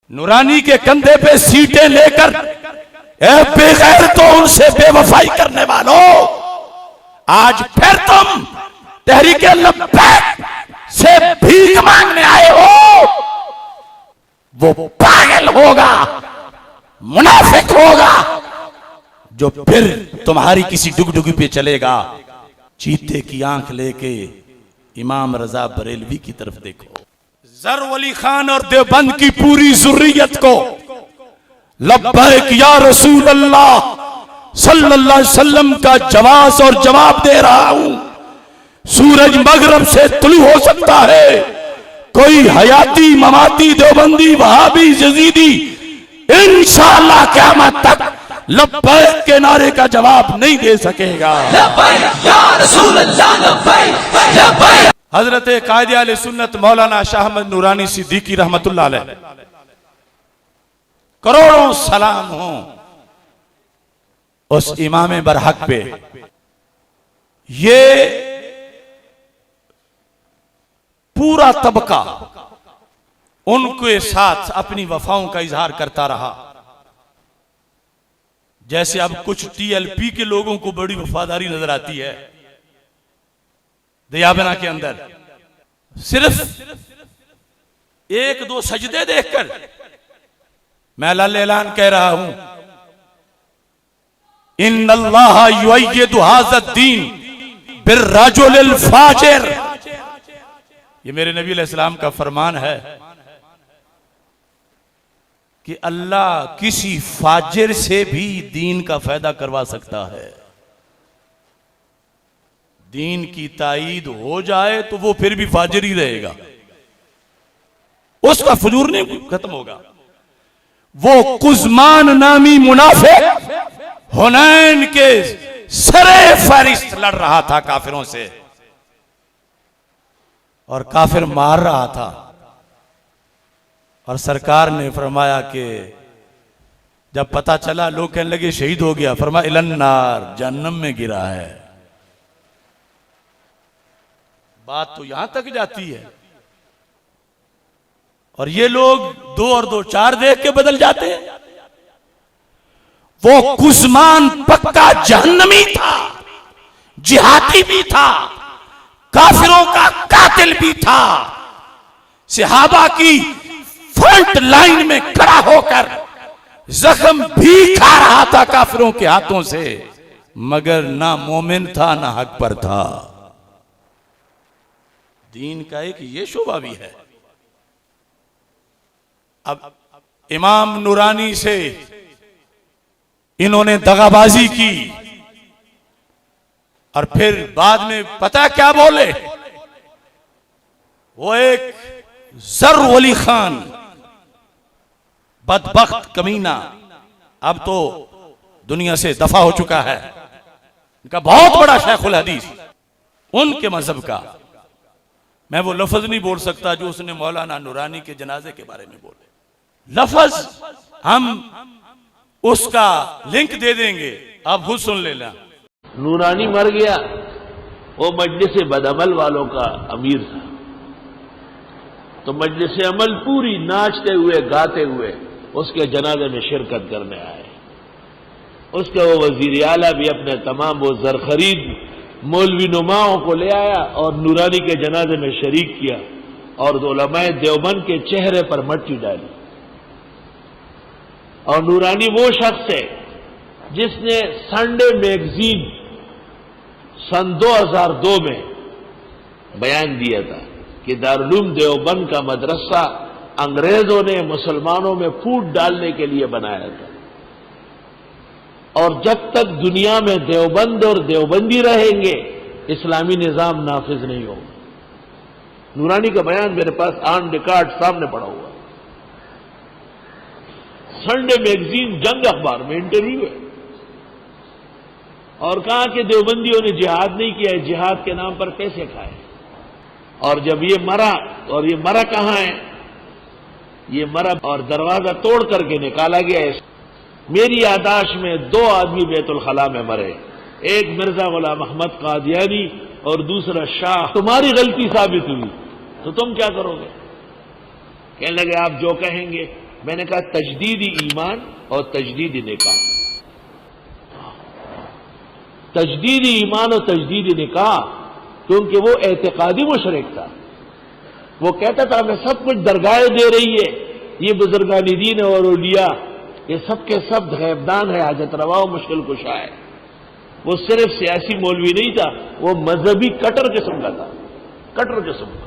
نورانی کے کندھے پہ سیٹیں لے کر اے بے غیر تو ان سے بے وفائی کرنے والوں، آج پھر تم تحریک لبیک سے بھیک مانگنے آئے ہو، وہ پاگل ہوگا، منافق ہوگا جو پھر تمہاری کسی ڈگڈگی پہ چلے گا۔ چیتے کی آنکھ لے کے امام رضا بریلوی کی طرف دیکھو، ظفر علی خان اور دیوبند کی پوری ذریت کو لبیک یا رسول اللہ صلی اللہ علیہ وسلم کا جواز اور جواب دے رہا ہوں۔ سورج مغرب سے طلوع ہو سکتا ہے، کوئی حیاتی مماتی دیوبندی وہابی یزیدی انشاءاللہ قیامت تک لبیک کے نعرے کا جواب نہیں دے سکے گا۔ لبیک یا رسول اللہ، لبیک لبیک۔ حضرت قائد اہل سنت مولانا شاہ احمد نورانی صدیقی رحمت اللہ علیہ، کروڑوں سلام ہوں اس امام برحق پہ۔ یہ پورا طبقہ ان کے ساتھ اپنی وفاؤں کا اظہار کرتا رہا، جیسے اب کچھ ٹی ایل پی کے لوگوں کو بڑی وفاداری نظر آتی ہے دیابنا کے اندر، صرف ایک دو سجدے دیکھ کر میں اعلان کہہ رہا ہوں، ان اللہ یؤید ھذا الدین بالرجل الفاجر، یہ میرے نبی علیہ السلام کا فرمان ہے کہ اللہ کسی فاجر سے بھی دین کا فائدہ کروا سکتا ہے۔ دین کی تائید ہو جائے تو وہ پھر بھی فاجر ہی رہے گا، اس کا فجور نہیں ختم ہوگا۔ وہ قزمان نامی منافق حنین کے سرے فہرست لڑ رہا تھا کافروں سے، اور کافر مار رہا تھا، اور سرکار نے فرمایا کہ جب پتہ چلا لوگ کہنے لگے شہید ہو گیا، فرمایا الی النار، جہنم میں گرا ہے۔ بات تو یہاں تک جاتی ہے، اور یہ لوگ دو اور دو چار دیکھ کے بدل جاتے ہیں۔ وہ قزمان پکا جہنمی تھا، جہادی بھی تھا، کافروں کا قاتل بھی تھا، صحابہ کی فرنٹ لائن میں کھڑا ہو کر زخم بھی کھا رہا تھا کافروں کے ہاتھوں سے، مگر نہ مومن تھا نہ حق پر تھا۔ دین کا ایک یہ شعبہ بھی ہے۔ اب امام نورانی سے انہوں نے دغابازی کی، اور پھر بعد میں پتہ کیا بولے؟ وہ ایک ظفر علی خان بدبخت کمینہ اب تو دنیا سے دفع ہو چکا ہے، ان کا بہت بڑا شیخ الحدیث، ان کے مذہب کا میں وہ لفظ نہیں بول سکتا جو اس نے مولانا نورانی کے جنازے کے بارے میں بولے۔ لفظ ہم اس کا لنک دے دیں گے، آپ خود سن لینا۔ نورانی مر گیا، وہ مجلس بدعمل والوں کا امیر تھا، تو مجلس عمل پوری ناچتے ہوئے گاتے ہوئے اس کے جنازے میں شرکت کرنے آئے۔ اس کے وہ وزیر اعلیٰ بھی اپنے تمام وہ زرخرید مولوی نماؤں کو لے آیا اور نورانی کے جنازے میں شریک کیا، اور علماء دیوبند کے چہرے پر مٹی ڈالی۔ اور نورانی وہ شخص ہے جس نے سنڈے میگزین سن 2002 میں بیان دیا تھا کہ دارالعلوم دیوبند کا مدرسہ انگریزوں نے مسلمانوں میں پھوٹ ڈالنے کے لیے بنایا تھا، اور جب تک دنیا میں دیوبند اور دیوبندی رہیں گے اسلامی نظام نافذ نہیں ہوگا۔ نورانی کا بیان میرے پاس آن ریکارڈ سامنے پڑا ہوا، سنڈے میگزین جنگ اخبار میں انٹرویو ہے، اور کہا کہ دیوبندیوں نے جہاد نہیں کیا ہے، جہاد کے نام پر پیسے کھائے، اور جب یہ مرا، اور یہ مرا کہاں ہے؟ یہ مرا اور دروازہ توڑ کر کے نکالا گیا ہے۔ میری یادداشت میں 2 آدمی بیت الخلاء میں مرے، ایک مرزا غلام احمد قادیانی اور دوسرا شاہ۔ تمہاری غلطی ثابت ہوئی تو تم کیا کرو گے؟ کہنے لگے آپ جو کہیں گے میں نے کہا تجدید ایمان اور تجدید نکاح. تجدید ایمان اور تجدید نکاح، کیونکہ وہ اعتقادی مشرک تھا. وہ کہتا تھا ہمیں سب کچھ درگاہیں دے رہی ہے، یہ بزرگان دین اور اولیاء یہ سب کے سب غیبدان ہے، حاجت روا و مشکل کشا ہے. وہ صرف سیاسی مولوی نہیں تھا، وہ مذہبی کٹر قسم کا تھا، کٹر قسم کا.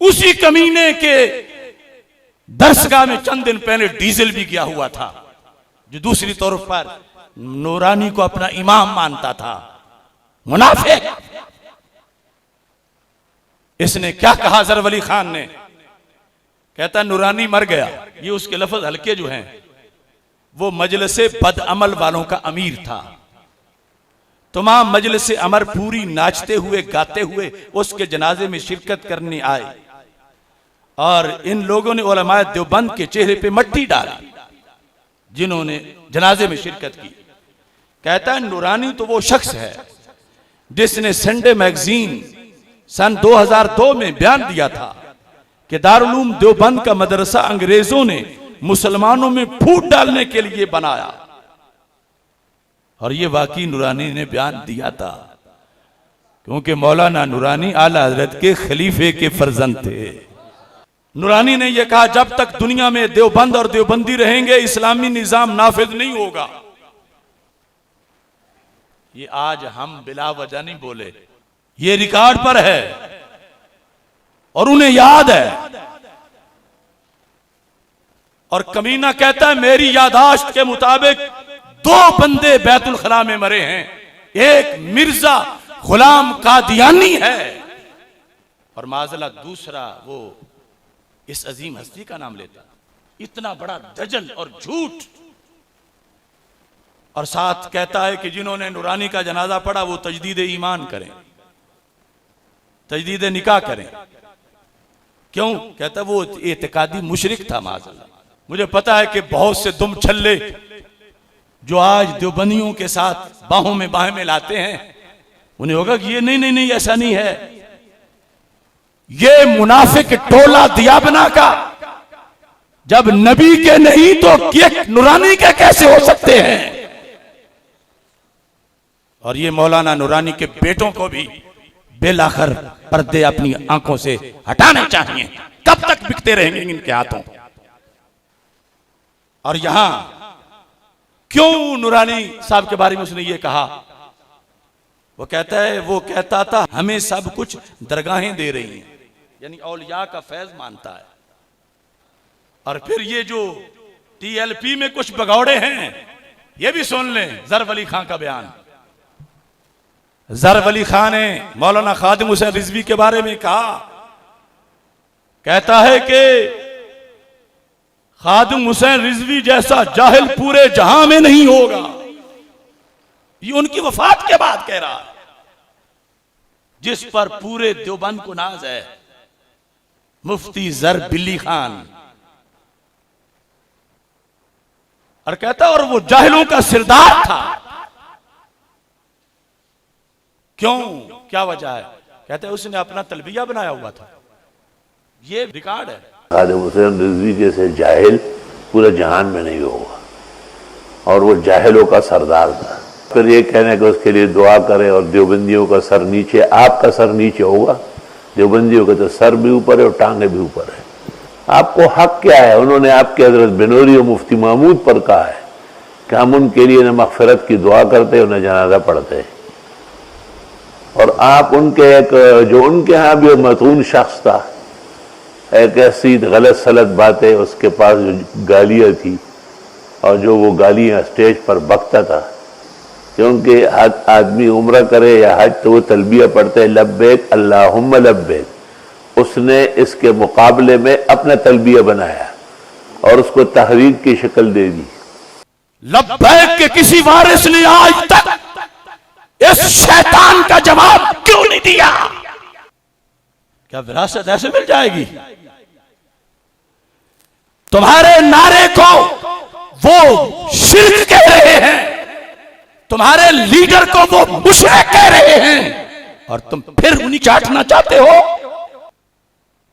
اسی کمینے کے درسگاہ میں چند دن پہلے ڈیزل بھی گیا ہوا تھا، جو دوسری طور پر نورانی کو اپنا امام مانتا تھا. منافق. اس نے کیا کہا ظفر علی خان نے؟ کہتا نورانی مر گیا. یہ اس کے لفظ ہلکے جو ہیں، وہ مجلس بد عمل والوں کا امیر تھا. تمام مجلس امر پوری ناچتے ہوئے گاتے ہوئے اس کے جنازے میں شرکت کرنے آئے، اور ان لوگوں نے علماء دیوبند کے چہرے پہ مٹی ڈالی جنہوں نے جنازے میں شرکت کی. کہتا ہے نورانی تو وہ شخص ہے جس نے سنڈے میگزین سن 2002 میں بیان دیا تھا کہ دارالعلوم دیوبند کا مدرسہ انگریزوں نے مسلمانوں میں پھوٹ ڈالنے کے لیے بنایا. اور یہ واقعی نورانی نے بیان دیا تھا، کیونکہ مولانا نورانی اعلی حضرت کے خلیفے کے فرزند تھے. نورانی نے یہ کہا جب تک دنیا میں دیوبند اور دیوبندی رہیں گے اسلامی نظام نافذ نہیں ہوگا. یہ آج ہم بلا وجہ نہیں بولے، یہ ریکارڈ پر ہے اور انہیں یاد ہے. اور کمینہ کہتا ہے میری یادداشت کے مطابق 2 بندے بیت الخلاء میں مرے ہیں، ایک مرزا غلام قادیانی ہے اور معذلہ دوسرا وہ اس عظیم ہستی کا نام لیتا. اتنا بڑا دجل اور جھوٹ. اور ساتھ کہتا ہے کہ جنہوں نے نورانی کا جنازہ پڑھا وہ تجدید ایمان کریں، تجدید نکاح کریں. کیوں؟ کہتا ہے وہ اعتقادی مشرک تھا معاذ اللہ. مجھے پتا ہے کہ بہت سے دم چھلے جو آج دیوبندیوں کے ساتھ باہوں میں باہیں میں لاتے ہیں انہیں ہوگا کہ یہ نہیں ایسا نہیں ہے. یہ منافق ٹولہ دیابنا کا جب نبی کے نہیں تو نورانی کے کیسے ہو سکتے ہیں؟ اور یہ مولانا نورانی کے بیٹوں کو بھی بالآخر پردے اپنی آنکھوں سے ہٹانے چاہیے. کب تک بکتے رہیں گے ان کے ہاتھوں؟ اور یہاں کیوں نورانی صاحب کے بارے میں اس نے یہ کہا؟ وہ کہتا ہے وہ کہتا تھا ہمیں سب کچھ درگاہیں دے رہی ہیں، یعنی اولیاء کا فیض مانتا ہے. اور پھر یہ جو ٹی ایل پی میں کچھ بگوڑے ہیں یہ بھی سن لیں. ظفر علی خان کا بیان. ظفر علی خان نے مولانا خادم حسین رضوی کے بارے میں کہا، کہتا ہے کہ خادم حسین رضوی جیسا جاہل پورے جہاں میں نہیں ہوگا. یہ ان کی وفات کے بعد کہہ رہا ہے، جس پر پورے دیوبند کو ناز ہے. مفتی زر بلی خان. اور کہتا اور وہ جاہلوں کا سردار تھا. کیوں؟ کیا وجہ ہے؟ کہتا ہے اس نے اپنا تلبیہ بنایا ہوا تھا. یہ ریکارڈ ہے. خادم حسین رضوی جیسے جاہل پورے جہان میں نہیں ہوگا، اور وہ جاہلوں کا سردار تھا. پھر یہ کہنا کہ اس کے لیے دعا کرے اور دیوبندیوں کا سر نیچے، آپ کا سر نیچے ہوگا، دیوبندیوں کا تو سر بھی اوپر ہے اور ٹانگیں بھی اوپر ہے. آپ کو حق کیا ہے؟ انہوں نے آپ کے حضرت بنوری و مفتی محمود پر کہا ہے کہ ہم ان کے لیے نہ مغفرت کی دعا کرتے اور نہ جنازہ پڑھتے، اور آپ ان کے ایک جو ان کے ہاں بھی متون شخص تھا، ایک ایسی غلط سلط باتیں اس کے پاس جو گالیاں تھی، اور جو وہ گالیاں اسٹیج پر بکتا تھا. کیونکہ آدمی عمرہ کرے یا حج تو وہ تلبیہ پڑھتے ہیں لبیک اللہم لبیک. اس نے اس کے مقابلے میں اپنا تلبیہ بنایا اور اس کو تحریک کی شکل دے دی. لبیک کے کسی وارث نے آج تک اس شیطان کا جواب کیوں نہیں دیا؟ کیا وراثت ایسے مل جائے گی؟ تمہارے نعرے کو وہ شرک کہہ رہے ہیں، تمہارے لیڈر کو وہ مشرک کہہ رہے ہیں، اور تم پھر انہیں چاٹنا چاہتے ہو.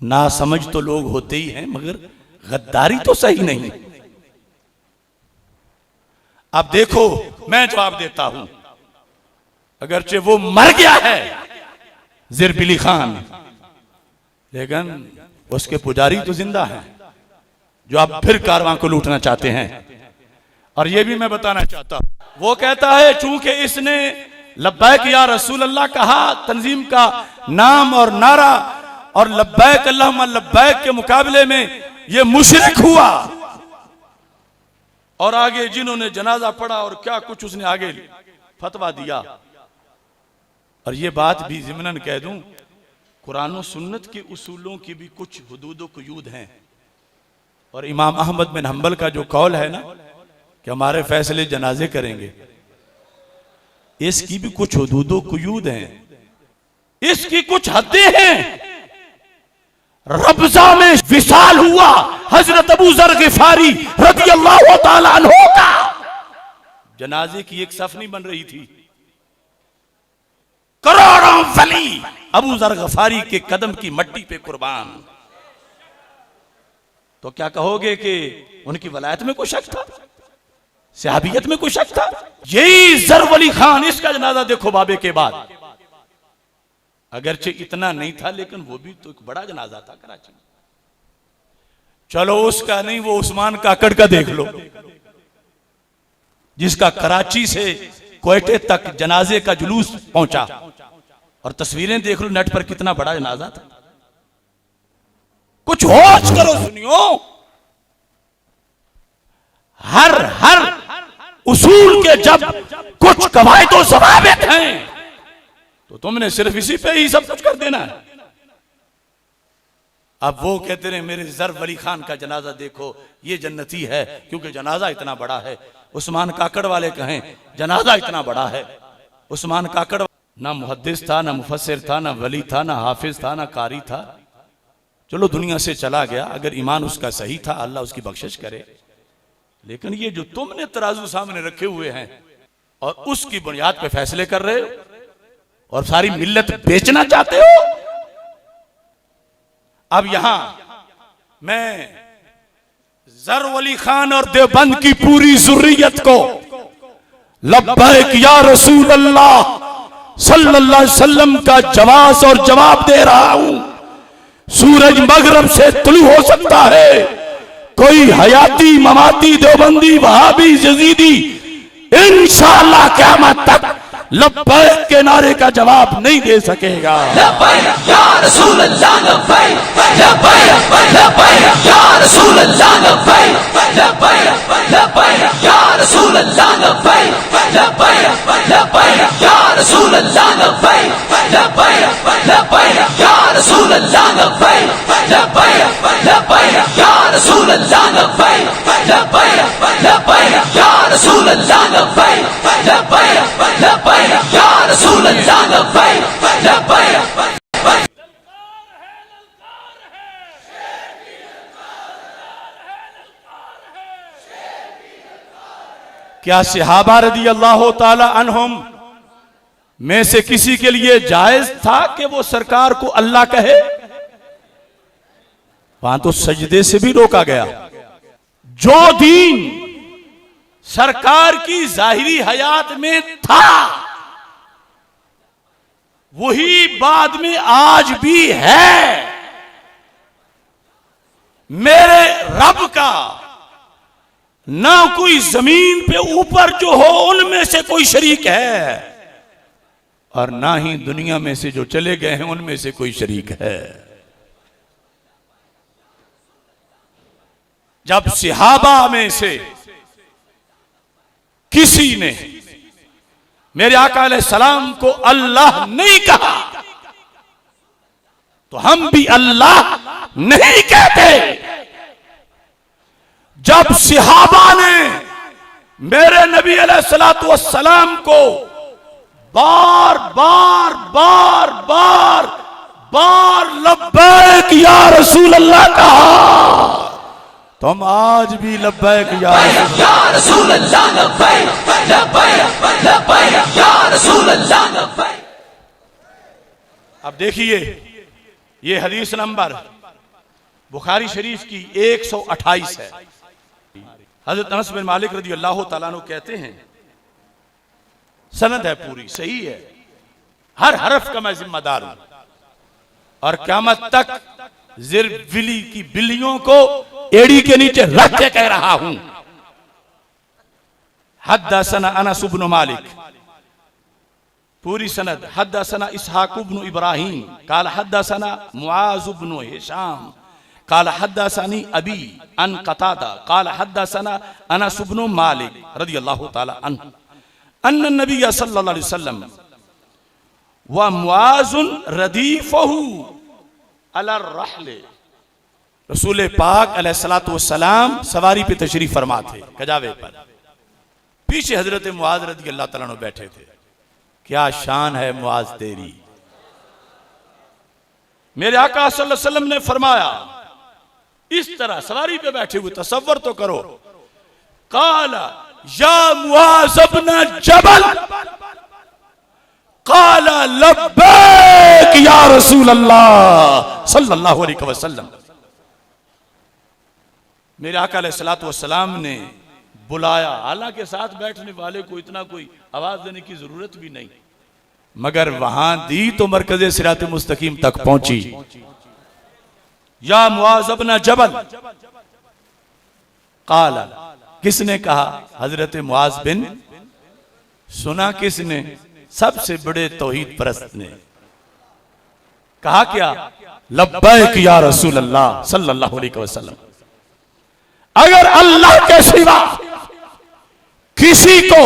ناسمجھ تو لوگ ہوتے ہی ہیں مگر غداری تو صحیح نہیں. اب دیکھو میں جواب دیتا ہوں، اگرچہ وہ مر گیا ہے زربلی خان، لیکن اس کے پجاری تو زندہ ہیں جو اب پھر کارواں کو لوٹنا چاہتے ہیں. اور یہ بھی میں بتانا چاہتا ہوں، وہ کہتا ہے چونکہ اس نے لبیک یا رسول اللہ کہا، تنظیم کا نام اور نعرہ، اور لبیک اللہم لبیک کے مقابلے میں یہ مشرک ہوا. اور آگے جنہوں نے جنازہ پڑھا اور کیا کچھ اس نے آگے فتویٰ دیا. اور یہ بات بھی ضمناً کہہ دوں، قرآن و سنت کے اصولوں کی بھی کچھ حدود و قیود ہیں. اور امام احمد بن حنبل کا جو قول ہے نا کہ ہمارے فیصلے جنازے کریں گے، اس کی بھی کچھ حدود و قیود ہیں، اس کی کچھ حدیں ہیں. ربضہ میں وصال ہوا حضرت ابو ذر غفاری رضی اللہ تعالیٰ عنہ کا، جنازے کی ایک صف نہیں بن رہی تھی، کروڑوں ولی ابو ذر غفاری کے قدم کی مٹی پہ قربان. تو کیا کہو گے کہ ان کی ولایت میں کوئی شک تھا، صحابیت میں کوئی شک تھا؟ یہی ذر ولی خان، اس کا جنازہ دیکھو بابے کے بعد، اگرچہ اتنا نہیں تھا لیکن وہ بھی تو ایک بڑا جنازہ تھا کراچی میں. چلو اس کا نہیں، وہ عثمان کاکڑ کا دیکھ لو، جس کا کراچی سے کوئٹے تک جنازے کا جلوس پہنچا، اور تصویریں دیکھ لو نیٹ پر، کتنا بڑا جنازہ تھا. کچھ ہوش کرو سنیو، ہر اصول کے جب کچھ قواعد و ضوابط ہیں تو تم نے صرف اسی پہ ہی سب کچھ کر دینا ہے. اب وہ کہتے رہے میرے ذر ولی خان کا جنازہ دیکھو، یہ جنتی ہے کیونکہ جنازہ اتنا بڑا ہے. عثمان کاکڑ والے کہیں جنازہ اتنا بڑا ہے. عثمان کاکڑ نہ محدث تھا، نہ مفسر تھا، نہ ولی تھا، نہ حافظ تھا، نہ قاری تھا. چلو دنیا سے چلا گیا، اگر ایمان اس کا صحیح تھا اللہ اس کی بخشش کرے. لیکن یہ جو تم نے ترازو سامنے رکھے ہوئے ہیں اور اس کی بنیاد پہ فیصلے کر رہے ہو اور ساری ملت بیچنا چاہتے ہو. اب یہاں میں ذر ولی خان اور دیوبند کی پوری ذریت کو لبیک یا رسول اللہ صلی اللہ علیہ وسلم کا جواز اور جواب دے رہا ہوں. سورج مغرب سے طلوع ہو سکتا ہے، کوئی حیاتی مماتی دیوبندی وہابی یزیدی انشاءاللہ قیامت تک لبیک کے نعرے کا جواب نہیں دے سکے گا. لبیک یا رسول اللہ لبیک، لبیک لبیک یا رسول اللہ لبیک، لبیک لبیک یا رسول اللہ لبیک، لبیک لبیک یا رسول اللہ لبیک، لبیک لبیک یا رسول اللہ لبیک، لبیک لبیک یا رسول اللہ لبیک، لبیک لبیک یا رسول اللہ لبیک، لبیک لبیک یا رسول اللہ لبیک، لبیک. کیا صحابہ رضی اللہ تعالی عنہم میں سے کسی کے لیے جائز تھا کہ وہ سرکار کو اللہ کہے؟ وہاں تو سجدے سے بھی روکا گیا. جو دین سرکار کی ظاہری حیات میں تھا وہی بعد میں آج بھی ہے. میرے رب کا نہ کوئی زمین پہ اوپر جو ہو ان میں سے کوئی شریک ہے، اور نہ ہی دنیا میں سے جو چلے گئے ہیں ان میں سے کوئی شریک ہے. جب صحابہ میں سے کسی نے میرے آقا علیہ السلام کو اللہ نہیں کہا تو ہم بھی اللہ نہیں کہتے. جب صحابہ نے میرے نبی علیہ السلام کو بار بار بار بار بار لبیک یا رسول اللہ کہا، تم آج بھی لبیک یا رسول اللہ لبیک، لبیک لبیک یا رسول اللہ لبیک. اب دیکھیے یہ حدیث نمبر بخاری شریف کی 128 ہے. حضرت انس بن مالک رضی اللہ تعالیٰ عنہ کہتے ہیں، سند ہے پوری صحیح ہے، ہر حرف کا میں ذمہ دار ہوں اور قیامت تک زر بلی کی بلیوں کو ایڑی کے نیچے رکھ کے کہہ رہا ہوں. حدثنا انس بن مالک، پوری سند. حدثنا اسحاق بن ابراہیم قال حدثنا معاذ بن ہشام قال حدثني ابي عن قتادة قال حدثنا انس بن مالك رضی اللہ تعالی عنہ ان النبي صلی اللہ علیہ وسلم ومعاذ ردیفه على الرحل، رسول پاک علیہ الصلوۃ والسلام سواری پہ تشریف فرما تھے کجاوے پر، پیچھے حضرت معاذ رضی اللہ تعالیٰ عنہ بیٹھے تھے. کیا شان ہے معاذ تیری. میرے آقا صلی اللہ علیہ وسلم نے فرمایا اس طرح سواری پہ بیٹھے ہوئے، تصور تو کرو. قال یا معاذ ابن جبل قال لبیک یا رسول اللہ صلی اللہ علیہ وسلم. میرے آقا علیہ الصلوۃ والسلام نے بلایا، حالانکہ ساتھ بیٹھنے والے کو اتنا کوئی آواز دینے کی ضرورت بھی نہیں، مگر وہاں دی تو مرکز صراط مستقیم تک پہنچی. یا معاذ ابن جبل، قال کس نے کہا؟ حضرت معاذ بن. سنا کس نے؟ سب سے بڑے توحید پرست نے. کہا کیا؟ لبیک یا رسول اللہ صلی اللہ علیہ وسلم. اگر اللہ کے سوا کسی کو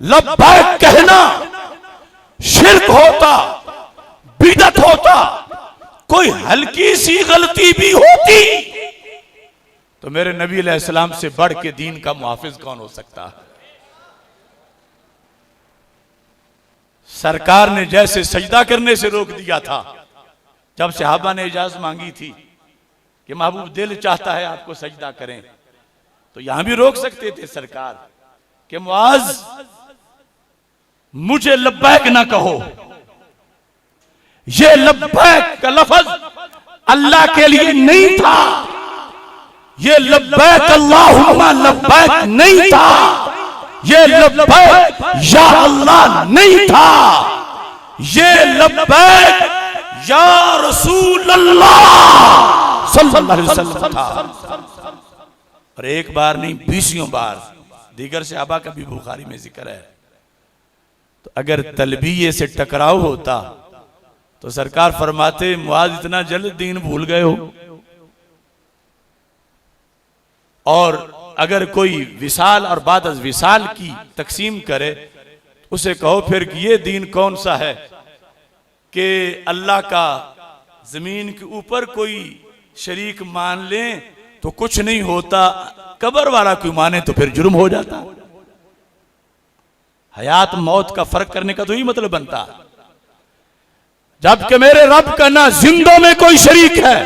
لبیک کہنا شرک ہوتا، بدعت ہوتا، کوئی ہلکی سی غلطی بھی ہوتی، تو میرے نبی علیہ السلام سے بڑھ کے دین کا محافظ کون ہو سکتا ہے؟ سرکار نے جیسے سجدہ کرنے سے روک دیا تھا جب صحابہ نے اجازت مانگی تھی کہ محبوب دل چاہتا ہے آپ کو سجدہ کریں، تو یہاں بھی روک سکتے تھے سرکار کہ معاذ مجھے لبیک نہ کہو. یہ لبیک کا لفظ اللہ کے لیے نہیں تھا، یہ لبیک اللہم لبیک نہیں تھا، یہ لبیک یا اللہ نہیں تھا، یہ لبیک یا رسول اللہ صلی اللہ علیہ وسلم تھا. اور ایک بار نہیں 20 بار دیگر صحابہ کا بھی بخاری میں ذکر ہے. تو اگر تلبیہ سے ٹکراؤ ہوتا تو سرکار فرماتے معاذ اتنا جلد دین بھول گئے ہو. اور اگر کوئی وصال اور بعد از وصال کی تقسیم کرے اسے کہو پھر یہ دین کون سا ہے کہ اللہ کا زمین کے اوپر کوئی شریک مان لیں تو کچھ نہیں ہوتا، قبر والا کوئی مانے تو پھر جرم ہو جاتا. حیات موت کا فرق کرنے کا تو ہی مطلب بنتا. جبکہ میرے رب کا نہ زندوں میں کوئی شریک ہے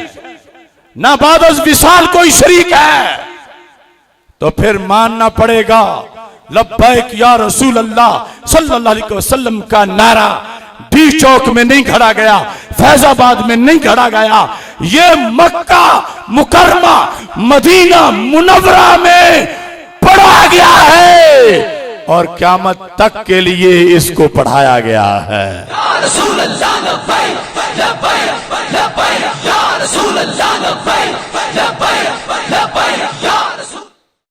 نہ بعد از وصال کوئی شریک ہے، تو پھر ماننا پڑے گا لبیک یا رسول اللہ صلی اللہ علیہ وسلم کا نعرہ ڈی چوک میں نہیں کھڑا گیا، فیض آباد میں نہیں کھڑا گیا، یہ مکہ مکرمہ مدینہ منورہ میں پڑھا گیا ہے اور قیامت تک کے لیے اس کو پڑھایا گیا ہے. یا رسول اللہ لبیک لبیک لبیک یا رسول اللہ لبیک لبیک